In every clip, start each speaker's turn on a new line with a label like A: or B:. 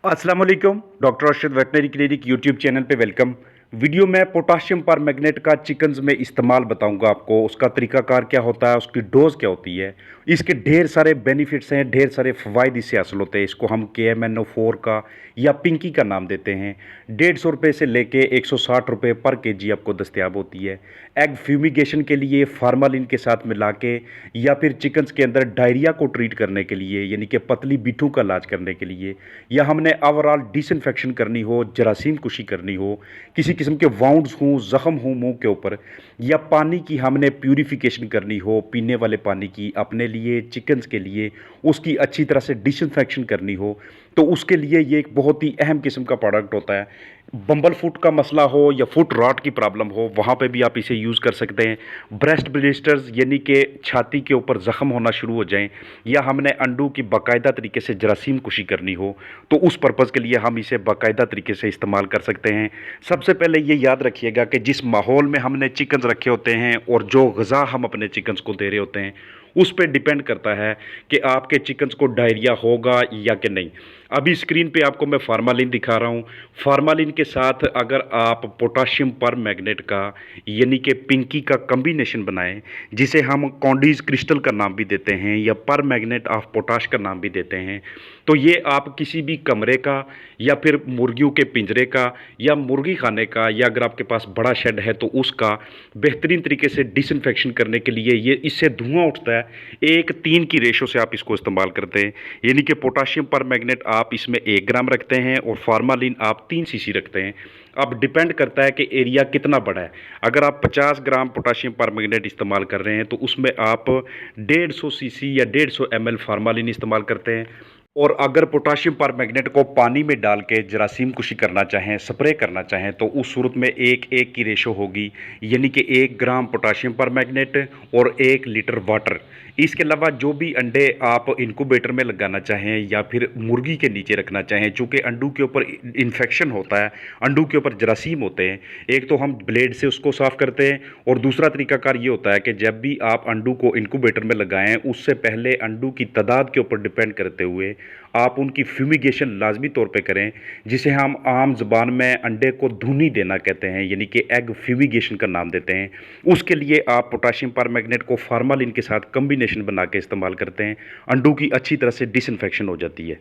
A: अस्सलाम वालेकुम। Doctor Arshad veterinary clinic YouTube channel पे वेलकम। वीडियो में पोटाशियम पर मैग्नेट का चिकन्स में इस्तेमाल बताऊंगा आपको। उसका तरीकाकार क्या होता है, उसकी डोज क्या होती है, इसके ढेर सारे बेनिफिट्स हैं, ढेर सारे फ़वाइद इससे हासिल होते हैं। इसको हम KMNO4 का या पिंकी का नाम देते हैं। 150 रुपये से लेके 160 रुपये पर केजी आपको दस्तियाब होती है। एग फ्यूमिगेशन के लिए फार्मालिन के साथ मिला के, या फिर चिकन्स के अंदर डायरिया को ट्रीट करने के लिए, यानी कि पतली बिठू का इलाज करने के लिए, या हमने ओवरऑल डिसइंफेक्शन करनी हो, जरासीम कुशी करनी हो, किसी किस्म के वाउंड्स हों, ज़ख़म हों मुंह के ऊपर, या पानी की हमने प्यूरिफिकेशन करनी हो, पीने वाले पानी की अपने लिए, चिकन्स के लिए, उसकी अच्छी तरह से डिसइंफेक्शन करनी हो, तो उसके लिए ये एक बहुत ही अहम किस्म का प्रोडक्ट होता है। बम्बल फुट का मसला हो या फुट रॉट की प्रॉब्लम हो, वहाँ पे भी आप इसे यूज़ कर सकते हैं। ब्रेस्ट ब्लिस्टर्स यानी कि छाती के ऊपर ज़ख़म होना शुरू हो जाएं, या हमने अंडू की बाकायदा तरीके से जरासीम कुशी करनी हो, तो उस पर्पज़ के लिए हम इसे बाकायदा तरीके से इस्तेमाल कर सकते हैं। सबसे पहले ये याद रखिएगा कि जिस माहौल में हमने चिकन्स रखे होते हैं और जो ग़िज़ा हम अपने चिकन्स को दे रहे होते हैं, उस पर डिपेंड करता है कि आपके चिकन्स को डायरिया होगा या कि नहीं। अभी स्क्रीन पे आपको मैं फार्मालिन दिखा रहा हूँ। फार्मालिन के साथ अगर आप पोटाशियम पर मैग्नेट का यानी कि पिंकी का कम्बिनेशन बनाएं, जिसे हम कॉन्डीज क्रिस्टल का नाम भी देते हैं या पर मैग्नेट ऑफ पोटाश का नाम भी देते हैं, तो ये आप किसी भी कमरे का या फिर मुर्गियों के पिंजरे का या मुर्गी खाने का, या अगर आपके पास बड़ा शेड है तो उसका बेहतरीन तरीके से डिसइंफेक्शन करने के लिए, ये इससे धुआं उठता है, 1:3 की रेशो से आप इसको इस्तेमाल करते हैं। यानी कि पोटाशियम पर मैग्नेट आप इसमें 1 ग्राम रखते हैं और फार्मालिन आप 3 सीसी रखते हैं। अब डिपेंड करता है कि एरिया कितना बड़ा है। अगर आप 50 ग्राम पोटाशियम पर मैग्नेट इस्तेमाल कर रहे हैं तो उसमें आप 150 सीसी या 150 ml फार्मालिन इस्तेमाल करते हैं। और अगर पोटाशियम पर मैग्नेट को पानी में डाल के जरासीम कुशी करना चाहें, स्प्रे करना चाहें, तो उस सूरत में 1:1 की रेशो होगी, यानी कि 1 ग्राम पोटाशियम पर मैग्नेट और 1 लीटर वाटर। इसके अलावा जो भी अंडे आप इनक्यूबेटर में लगाना चाहें या फिर मुर्गी के नीचे रखना चाहें, चूँकि अंडू के ऊपर इन्फेक्शन होता है, अंडू के ऊपर जरासीम होते हैं, एक तो हम ब्लेड से उसको साफ़ करते हैं, और दूसरा तरीकाकार ये होता है कि जब भी आप अंडू को इनक्यूबेटर में लगाएं, उससे पहले अंडू की तादाद के ऊपर डिपेंड करते हुए आप उनकी फ्यूमिगेशन लाजमी तौर पे करें, जिसे हम आम ज़बान में अंडे को धुनी देना कहते हैं, यानी कि एग फ्यूमिगेशन का नाम देते हैं। उसके लिए आप पोटाशियम पर मैग्नेट को फार्मालिन के साथ कम्बिनेशन बना के इस्तेमाल करते हैं। अंडू की अच्छी तरह से डिसइंफेक्शन हो जाती है।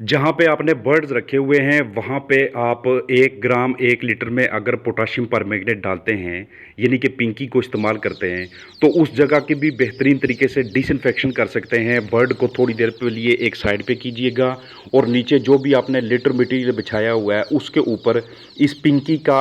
A: जहाँ पे आपने बर्ड्स रखे हुए हैं वहाँ पे आप 1 ग्राम 1 लीटर में अगर पोटाशियम परमैंगनेट डालते हैं, यानी कि पिंकी को इस्तेमाल करते हैं, तो उस जगह की भी बेहतरीन तरीके से डिसइंफेक्शन कर सकते हैं। बर्ड को थोड़ी देर के लिए एक साइड पे कीजिएगा और नीचे जो भी आपने लिटर मटीरियल बिछाया हुआ है उसके ऊपर इस पिंकी का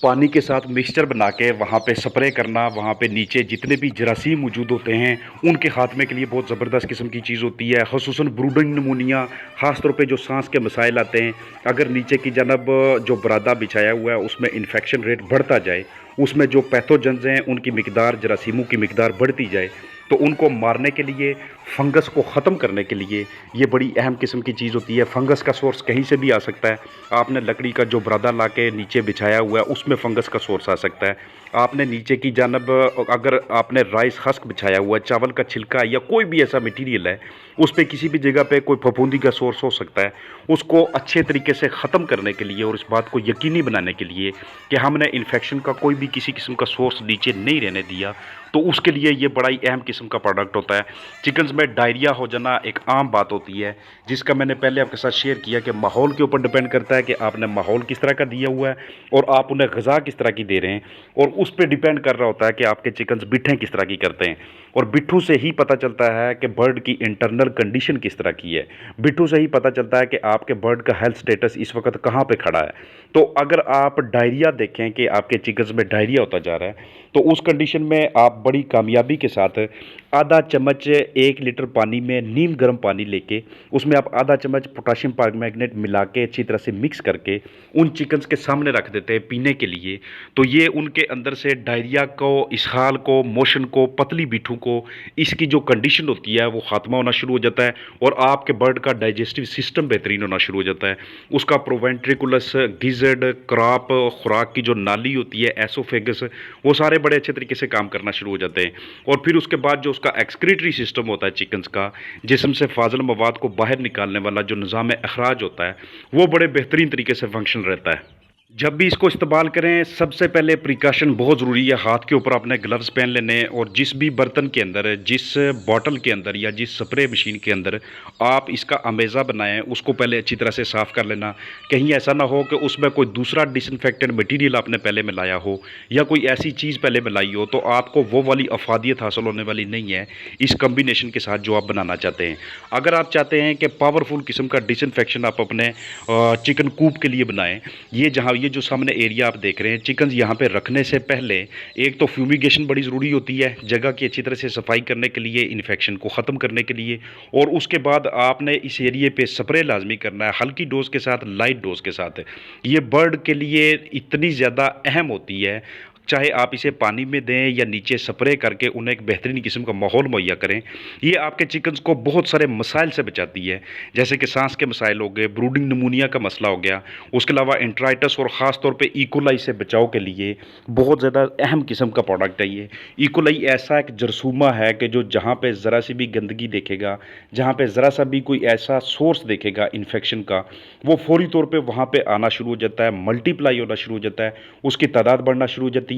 A: पानी के साथ मिक्सचर बना के वहाँ पे स्प्रे करना। वहाँ पे नीचे जितने भी जरासीम मौजूद होते हैं उनके खात्मे के लिए बहुत ज़बरदस्त किस्म की चीज़ होती है। ख़ुसूसन ब्रूडिंग नमूनिया, ख़ास तौर पे जो सांस के मसाइल आते हैं, अगर नीचे की जानब जो बरादा बिछाया हुआ है उसमें इन्फेक्शन रेट बढ़ता जाए, उसमें जो पैथोजेंस हैं उनकी मिकदार, जरासीमों की मिकदार बढ़ती जाए, तो उनको मारने के लिए, फंगस को ख़त्म करने के लिए ये बड़ी अहम किस्म की चीज़ होती है। फंगस का सोर्स कहीं से भी आ सकता है। आपने लकड़ी का जो बरादा ला के नीचे बिछाया हुआ है उसमें फंगस का सोर्स आ सकता है। आपने नीचे की जानब अगर आपने राइस हस्क बिछाया हुआ है, चावल का छिलका या कोई भी ऐसा मटीरियल है, उस पर किसी भी जगह पे कोई फफूंदी का सोर्स हो सकता है। उसको अच्छे तरीके से ख़त्म करने के लिए और इस बात को यकीनी बनाने के लिए कि हमने इन्फेक्शन का कोई भी किसी किस्म का सोर्स नीचे नहीं रहने दिया, तो उसके लिए ये बड़ा ही अहम किस्म का प्रोडक्ट होता है। चिकन्स में डायरिया हो जाना एक आम बात होती है, जिसका मैंने पहले आपके साथ शेयर किया कि माहौल के ऊपर डिपेंड करता है कि आपने माहौल किस तरह का दिया हुआ है और आप उन्हें ग़िज़ा किस तरह की दे रहे हैं, और उस पर डिपेंड कर रहा होता है कि आपके चिकन्स बिठें किस तरह की करते हैं। और बिट्ठू से ही पता चलता है कि बर्ड की इंटरनल कंडीशन किस तरह की है। बिट्ठू से ही पता चलता है कि आपके बर्ड का हेल्थ स्टेटस इस वक्त कहाँ पे खड़ा है। तो अगर आप डायरिया देखें कि आपके चिकन्स में डायरिया होता जा रहा है, तो उस कंडीशन में आप बड़ी कामयाबी के साथ आधा चम्मच 1 लीटर पानी में नीम गर्म पानी लेके उसमें आप आधा चम्मच पोटाशियम परमैंगनेट मिला के अच्छी तरह से मिक्स करके उन चिकन्स के सामने रख देते हैं पीने के लिए। तो ये उनके अंदर से डायरिया को, इसहाल को, मोशन को, पतली बिठू को, इसकी जो कंडीशन होती है वो ख़ात्मा होना शुरू हो जाता है और आपके बर्ड का डाइजेस्टिव सिस्टम बेहतरीन होना शुरू हो जाता है। उसका प्रोवेंट्रिकुलस, गिज़र्ड, क्रॉप, खुराक की जो नाली होती है, एसोफेगस, वो सारे बड़े अच्छे तरीके से काम करना शुरू हो जाते हैं। और फिर उसके बाद जो उसका एक्सक्रीटरी सिस्टम होता है चिकन्स का, जिस्म से फाजिल मवाद को बाहर निकालने वाला जो निज़ाम अखराज होता है, वो बड़े बेहतरीन तरीके से फंक्शन रहता है। जब भी इसको इस्तेमाल करें, सबसे पहले प्रिकॉशन बहुत ज़रूरी है। हाथ के ऊपर अपने ग्लव्स पहन लेने, और जिस भी बर्तन के अंदर, जिस बॉटल के अंदर या जिस स्प्रे मशीन के अंदर आप इसका अमेज़ा बनाएं, उसको पहले अच्छी तरह से साफ़ कर लेना। कहीं ऐसा ना हो कि उसमें कोई दूसरा डिसइंफेक्टेंट मटीरियल आपने पहले मिलाया हो या कोई ऐसी चीज़ पहले मिलाई हो, तो आपको वो वाली अफादियत हासिल होने वाली नहीं है इस कम्बिनेशन के साथ जो आप बनाना चाहते हैं। अगर आप चाहते हैं कि पावरफुल किस्म का डिसइंफेक्शन आप अपने चिकन कूप के लिए बनाएं, ये जो सामने एरिया आप देख रहे हैं, चिकन यहाँ पे रखने से पहले एक तो फ्यूमिगेशन बड़ी ज़रूरी होती है, जगह की अच्छी तरह से सफाई करने के लिए, इन्फेक्शन को ख़त्म करने के लिए। और उसके बाद आपने इस एरिए पे स्प्रे लाजमी करना है, हल्की डोज के साथ, लाइट डोज के साथ। ये बर्ड के लिए इतनी ज़्यादा अहम होती है, चाहे आप इसे पानी में दें या नीचे स्प्रे करके उन्हें एक बेहतरीन किस्म का माहौल मुहैया करें। ये आपके चिकन्स को बहुत सारे मसाइल से बचाती है, जैसे कि सांस के मसाइल हो गए, ब्रूडिंग नमूनिया का मसला हो गया, उसके अलावा इंट्राइटस और ख़ास तौर पे इकोलाई से बचाव के लिए बहुत ज़्यादा अहम किस्म का प्रोडक्ट है ये। इकोलाई ऐसा एक जरसूमा है कि जो जहाँ पे ज़रा सी भी गंदगी देखेगा, जहाँ पे ज़रा सा भी कोई ऐसा सोर्स देखेगा इन्फेक्शन का, वो फौरी तौर पे वहाँ पे आना शुरू हो जाता है, मल्टीप्लाई होना शुरू हो जाता है, उसकी तादाद बढ़ना शुरू हो जाती है।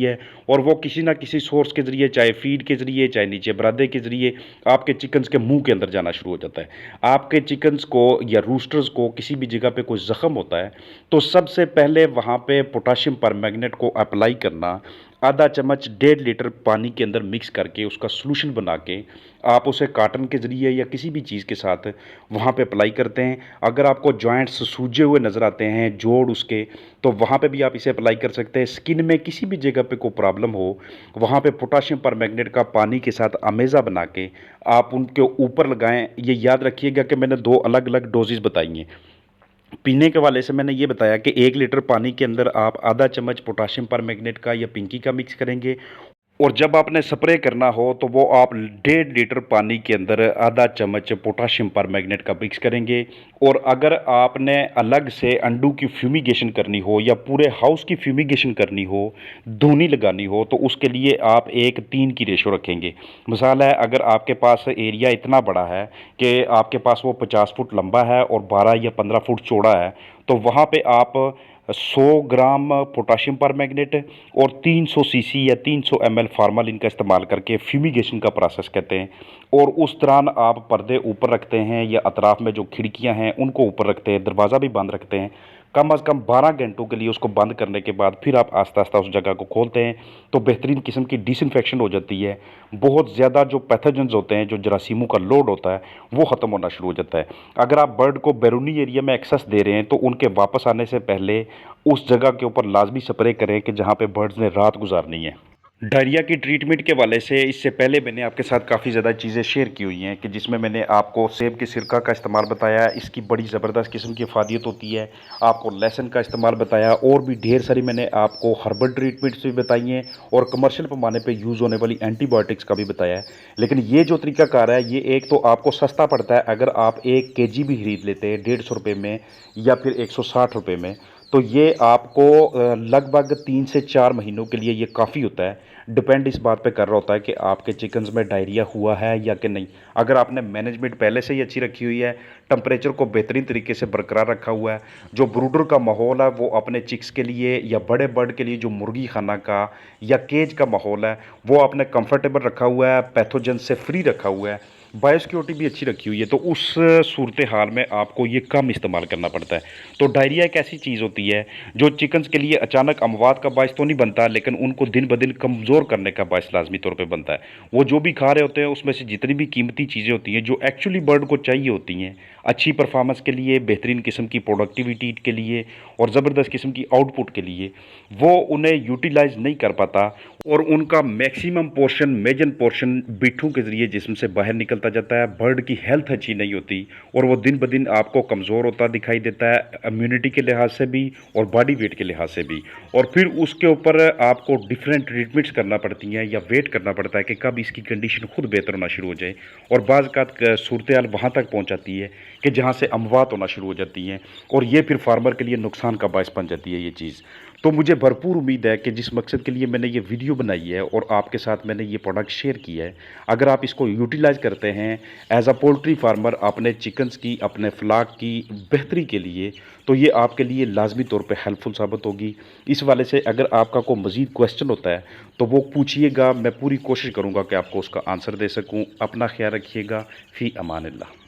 A: और वो किसी ना किसी सोर्स के ज़रिए, चाहे फीड के ज़रिए, चाहे नीचे बरादे के ज़रिए, आपके चिकन्स के मुंह के अंदर जाना शुरू हो जाता है। आपके चिकन्स को या रूस्टर्स को किसी भी जगह पे कोई ज़ख्म होता है, तो सबसे पहले वहाँ पे पोटाशियम परमैंगनेट को अप्लाई करना, आधा चम्मच 1.5 लीटर पानी के अंदर मिक्स करके उसका सॉल्यूशन बना के आप उसे कॉटन के ज़रिए या किसी भी चीज़ के साथ वहाँ पे अप्लाई करते हैं। अगर आपको जॉइंट्स सूजे हुए नज़र आते हैं, जोड़ उसके, तो वहाँ पे भी आप इसे अप्लाई कर सकते हैं। स्किन में किसी भी जगह पे कोई प्रॉब्लम हो, वहाँ पे पोटाशियम परमैंगनेट का पानी के साथ अमेज़ा बना के आप उनके ऊपर लगाएं। ये याद रखिएगा कि मैंने 2 अलग-अलग डोजेज़ बताई हैं। पीने के वाले से मैंने ये बताया कि 1 लीटर पानी के अंदर आप आधा चम्मच पोटाशियम परमैंगनेट का या पिंकी का मिक्स करेंगे, और जब आपने स्प्रे करना हो तो वो आप 1.5 लीटर पानी के अंदर आधा चम्मच पोटाशियम परमैंगनेट का मिक्स करेंगे। और अगर आपने अलग से अंडू की फ्यूमिगेशन करनी हो या पूरे हाउस की फ्यूमिगेशन करनी हो, धूनी लगानी हो, तो उसके लिए आप 1:3 की रेशो रखेंगे। मिसाल है, अगर आपके पास एरिया इतना बड़ा है कि आपके पास वो 50 फुट लंबा है और 12 या 15 फुट चौड़ा है, तो वहाँ पे आप 100 ग्राम पोटाशियम परमैंगनेट और 300 सीसी या 300 ml फार्मालिन का इस्तेमाल करके फ्यूमिगेशन का प्रोसेस कहते हैं। और उस दौरान आप पर्दे ऊपर रखते हैं या अतराफ में जो खिड़कियां हैं उनको ऊपर रखते हैं, दरवाज़ा भी बंद रखते हैं। कम अज़ कम 12 घंटों के लिए उसको बंद करने के बाद फिर आप आस्ता आस्ता उस जगह को खोलते हैं, तो बेहतरीन किस्म की डिसइंफेक्शन हो जाती है। बहुत ज़्यादा जो पैथोजेंस होते हैं, जो जरासीमों का लोड होता है, वो ख़त्म होना शुरू हो जाता है। अगर आप बर्ड को बैरूनी एरिया में एक्सेस दे रहे हैं, तो उनके वापस आने से पहले उस जगह के ऊपर लाजमी स्प्रे करें कि जहाँ पे बर्ड्स ने रात गुजारनी है। डायरिया की ट्रीटमेंट के वाले से इससे पहले मैंने आपके साथ काफ़ी ज़्यादा चीज़ें शेयर की हुई हैं, कि जिसमें मैंने आपको सेब के सिरका का इस्तेमाल बताया, इसकी बड़ी ज़बरदस्त किस्म की फ़ायदियत होती है। आपको लहसुन का इस्तेमाल बताया, और भी ढेर सारी मैंने आपको हर्बल ट्रीटमेंट्स भी बताई हैं, और कमर्शियल पैमाने पे यूज़ होने वाली एंटीबायोटिक्स का भी बताया है। लेकिन ये जो तरीकाकार है, ये एक तो आपको सस्ता पड़ता है। अगर आप 1 केजी भी खरीद लेते हैं 150 रुपये में या फिर 160 रुपये में, तो ये आपको लगभग 3 से 4 महीनों के लिए ये काफ़ी होता है। डिपेंड इस बात पे कर रहा होता है कि आपके चिकन्स में डायरिया हुआ है या कि नहीं। अगर आपने मैनेजमेंट पहले से ही अच्छी रखी हुई है, टेम्परेचर को बेहतरीन तरीके से बरकरार रखा हुआ है, जो ब्रूडर का माहौल है वो अपने चिक्स के लिए या बड़े बर्ड के लिए जो मुर्गी खाना का या केज का माहौल है वो आपने कंफर्टेबल रखा हुआ है, पैथोजन से फ्री रखा हुआ है, बायोसिक्योरिटी भी अच्छी रखी हुई है, तो उस सूरत हाल में आपको ये कम इस्तेमाल करना पड़ता है। तो डायरिया एक ऐसी चीज़ होती है जो चिकन्स के लिए अचानक अमवात का बायस तो नहीं बनता, लेकिन उनको दिन ब दिन कमज़ोर करने का बायस लाजमी तौर पे बनता है। वो जो भी खा रहे होते हैं उसमें से जितनी भी कीमती चीज़ें होती हैं जो एक्चुअली बर्ड को चाहिए होती हैं अच्छी परफॉर्मेंस के लिए, बेहतरीन किस्म की प्रोडक्टिविटी के लिए और ज़बरदस्त किस्म की आउटपुट के लिए, वो उन्हें यूटिलाइज़ नहीं कर पाता, और उनका मैक्सिमम पोर्शन, मेजर पोर्शन बिट्ठों के ज़रिए जिस्म से बाहर निकलता जाता है। बर्ड की हेल्थ अच्छी नहीं होती और वो दिन ब दिन आपको कमज़ोर होता दिखाई देता है, इम्यूनिटी के लिहाज से भी और बॉडी वेट के लिहाज से भी। और फिर उसके ऊपर आपको डिफरेंट ट्रीटमेंट्स करना पड़ती हैं या वेट करना पड़ता है कि कब इसकी कंडीशन खुद बेहतर होना शुरू हो जाए, और बाज़ सूरत हाल वहाँ तक पहुँच जाती है कि जहाँ से अमवात होना शुरू हो जाती हैं और ये फिर फार्मर के लिए नुकसान का बायस बन जाती है ये चीज़। तो मुझे भरपूर उम्मीद है कि जिस मकसद के लिए मैंने ये वीडियो बनाई है और आपके साथ मैंने ये प्रोडक्ट शेयर किया है, अगर आप इसको यूटिलाइज़ करते हैं एज़ अ पोल्ट्री फार्मर अपने चिकन्स की, अपने फ्लाक की बेहतरी के लिए, तो ये आपके लिए लाज़मी तौर पे हेल्पफुल साबित होगी। इस वाले से अगर आपका कोई मज़ीद क्वेश्चन होता है तो वो पूछिएगा, मैं पूरी कोशिश करूँगा कि आपको उसका आंसर दे सकूँ। अपना ख्याल रखिएगा। फ़ी अमानिल्लाह।